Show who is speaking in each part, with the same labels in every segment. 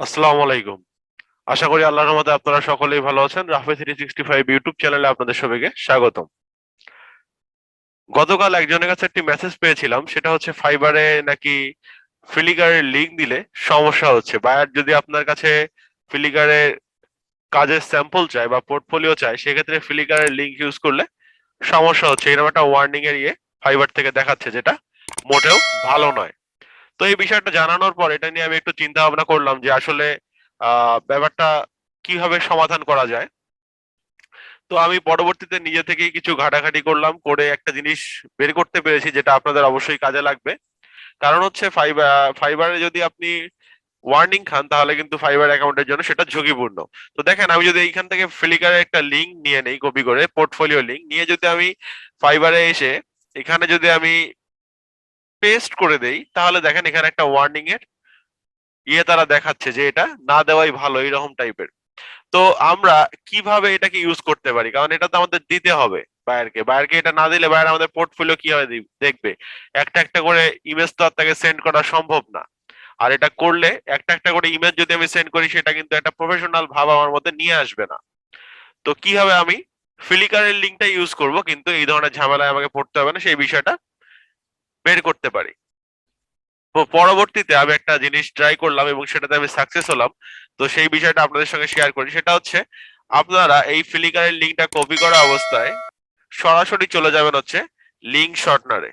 Speaker 1: আসসালামু আলাইকুম। আশা করি আল্লাহর রহমতে আপনারা সকলেই ভালো আছেন। রাফে 365 ইউটিউব চ্যানেলে আপনাদের সবাইকে স্বাগতম। গতকাল একজনের কাছে একটি মেসেজ পেয়েছিলাম, সেটা হচ্ছে ফাইবারে নাকি ফিলিকারের লিংক দিলে সমস্যা হচ্ছে। বায়ার যদি আপনার কাছে ফিলিকারের কাজের স্যাম্পল চায় বা পোর্টফোলিও চায়, সেক্ষেত্রে ফিলিকারের লিংক ইউজ করলে সমস্যা হচ্ছে, এরকম একটা ওয়ার্নিং এর ফাইবার থেকে দেখাচ্ছে, যেটা মোটেও ভালো নয়। তো এই বিষয়টা জানানোর পর এটা নিয়ে আমি একটু চিন্তা ভাবনা করলাম যে আসলে ব্যাপারটা কিভাবে সমাধান করা যায়। তো আমি পরবর্তীতে নিজে থেকেই কিছু ঘাটাঘাটি করলাম, করে একটা জিনিস বের করতে পেরেছি, যেটা আপনাদের অবশ্যই কাজে লাগবে। কারণ হচ্ছে ফাইবারে যদি আপনি ওয়ার্নিং খান, তাহলে কিন্তু ফাইবার অ্যাকাউন্টের জন্য সেটা ঝুঁকিপূর্ণ। তো দেখেন, আমি যদি এইখান থেকে ফ্লিকারের একটা লিংক নিয়ে নেই, কপি করে পোর্টফোলিও লিংক নিয়ে যদি আমি ফাইবারে এসে এখানে যদি আমি পেস্ট করে দেই, তাহলে দেখেন এখানে একটা ওয়ার্নিং এর তারা দেখাচ্ছে যে এটা না দেওয়াই ভালো, এইরকম টাইপের। তো আমরা কিভাবে এটাকে ইউজ করতে পারি, কারণ এটা তো আমাদের দিতে হবে বায়ারকে। বায়ারকে এটা না দিলে বায়ার আমাদের পোর্টফোলিও কিভাবে দেখবে? একটা একটা করে ইমেজ তো আর তাকে সেন্ড করা সম্ভব না। আর এটা করলে একটা একটা করে ইমেজ যদি আমি সেন্ড করি, সেটা কিন্তু একটা প্রফেশনাল ভাব আমার মধ্যে নিয়ে আসবে না। তো কিভাবে আমি ফ্লিকারের লিঙ্কটা ইউজ করব কিন্তু এই ধরনের ঝামেলায় আমাকে পড়তে হবে না, সেই বিষয়টা বের করতে পারি। তো পরবর্তীতে আমি একটা জিনিস ট্রাই করলাম এবং সেটাতে আমি সাকসেস হলাম। তো সেই বিষয়টা আপনাদের সঙ্গে শেয়ার করি। সেটা হচ্ছে, আপনারা এই ফ্লিকারের লিঙ্কটা কপি করা অবস্থায় সরাসরি চলে যাবেন হচ্ছে লিঙ্ক শর্টনারে।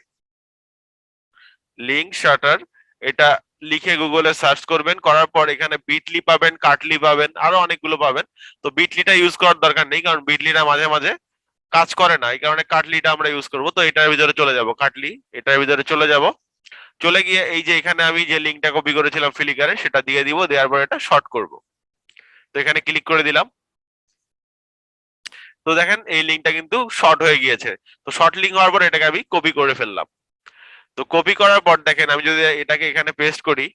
Speaker 1: লিঙ্ক শার্টার, এটা লিখে গুগলে সার্চ করবেন, করার পর এখানে বিটলি পাবেন, কাটলি পাবেন, আরো অনেকগুলো পাবেন। তো বিটলিটা ইউজ করার দরকার নেই, কারণ বিটলিটা মাঝে মাঝে কাজ করে না, এই কারণে কাটলিটা আমরা ইউজ করব। তো এটার ভিতরে চলে যাব, কাটলি, এটার ভিতরে চলে যাব। চলে গিয়ে এই যে এখানে আমি যে লিঙ্কটা কপি করেছিলাম ফ্লিকারে, সেটা দিয়ে দিব, দেওয়ার পর এটা শর্ট করব। তো এখানে ক্লিক করে দিলাম। তো দেখেন এই লিঙ্কটা কিন্তু শর্ট হয়ে গিয়েছে। তো শর্ট লিঙ্ক হওয়ার পর এটাকে আমি কপি করে ফেললাম। তো কপি করার পর দেখেন, আমি যদি এটাকে এখানে পেস্ট করি,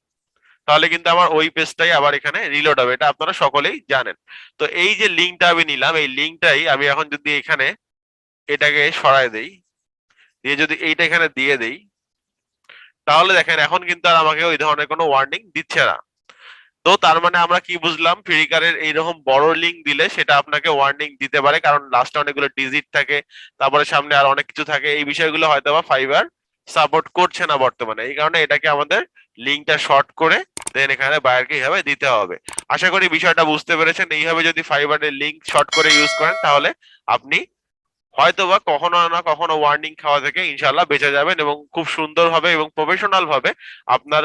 Speaker 1: তাহলে কিন্তু আমার ওই পেজটাই আবার এখানে রিলোড হবে, এটা আপনারা সকলেই জানেন। তো এই যে লিঙ্কটা আমি নিলাম, এই লিঙ্কটাই আমি এখন যদি এখানে এটাকে সরায় দেই, দিয়ে যদি এইটা এখানে দিয়ে দেই, তাহলে দেখেন এখন কিন্তু আর আমাকে ওই ধরনের কোনো ওয়ার্নিং দিচ্ছে না। তো তার মানে আমরা কি বুঝলাম, ফ্লিকারের এইরকম বড় লিঙ্ক দিলে সেটা আপনাকে ওয়ার্নিং দিতে পারে, কারণ লাস্টে অনেকগুলো ডিজিট থাকে, তারপরে সামনে আর অনেক কিছু থাকে। এই বিষয়গুলো হয়তো বা ফাইবার সাপোর্ট করছে না বর্তমানে, এই কারণে এটাকে আমাদের লিঙ্কটা শর্ট করে দেন এখানে বায়ারকে এইভাবে দিতে হবে। আশা করি বিষয়টা বুঝতে পেরেছেন। এইভাবে যদি ফাইবারের লিঙ্ক শর্ট করে ইউজ করেন, তাহলে আপনি হয়তোবা কখনো না কখনো ওয়ার্নিং খাওয়া থেকে ইনশাল্লাহ বেঁচে যাবেন, এবং খুব সুন্দরভাবে এবং প্রফেশনাল ভাবে আপনার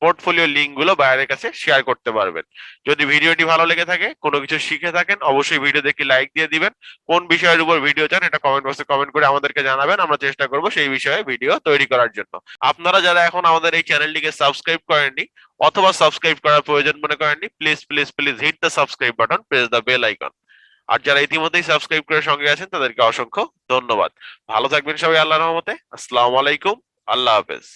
Speaker 1: পোর্টফোলিও লিঙ্ক গুলো বাইরের কাছে শেয়ার করতে পারবেন। যদি ভিডিওটি ভালো লেগে থাকে, কোনো কিছু শিখে থাকেন, অবশ্যই ভিডিও দেখে লাইক দিয়ে দিবেন। কোন বিষয়ের উপর ভিডিও চান, এটা কমেন্ট বক্সে কমেন্ট করে আমাদেরকে জানাবেন, আমরা চেষ্টা করব সেই বিষয়ে ভিডিও তৈরি করার জন্য। আপনারা যারা এখন আমাদের এই চ্যানেলটিকে সাবস্ক্রাইব করেননি, অথবা সাবস্ক্রাইব করার প্রয়োজন মনে করেননি, please please please hit the subscribe button, press the bell icon. আর যারা ইতিমধ্যেই সাবস্ক্রাইব করে সঙ্গে আছেন, তাদেরকে অসংখ্য ধন্যবাদ। ভালো থাকবেন সবাই আল্লাহর রহমতে। আসসালামু আলাইকুম। আল্লাহ হাফেজ।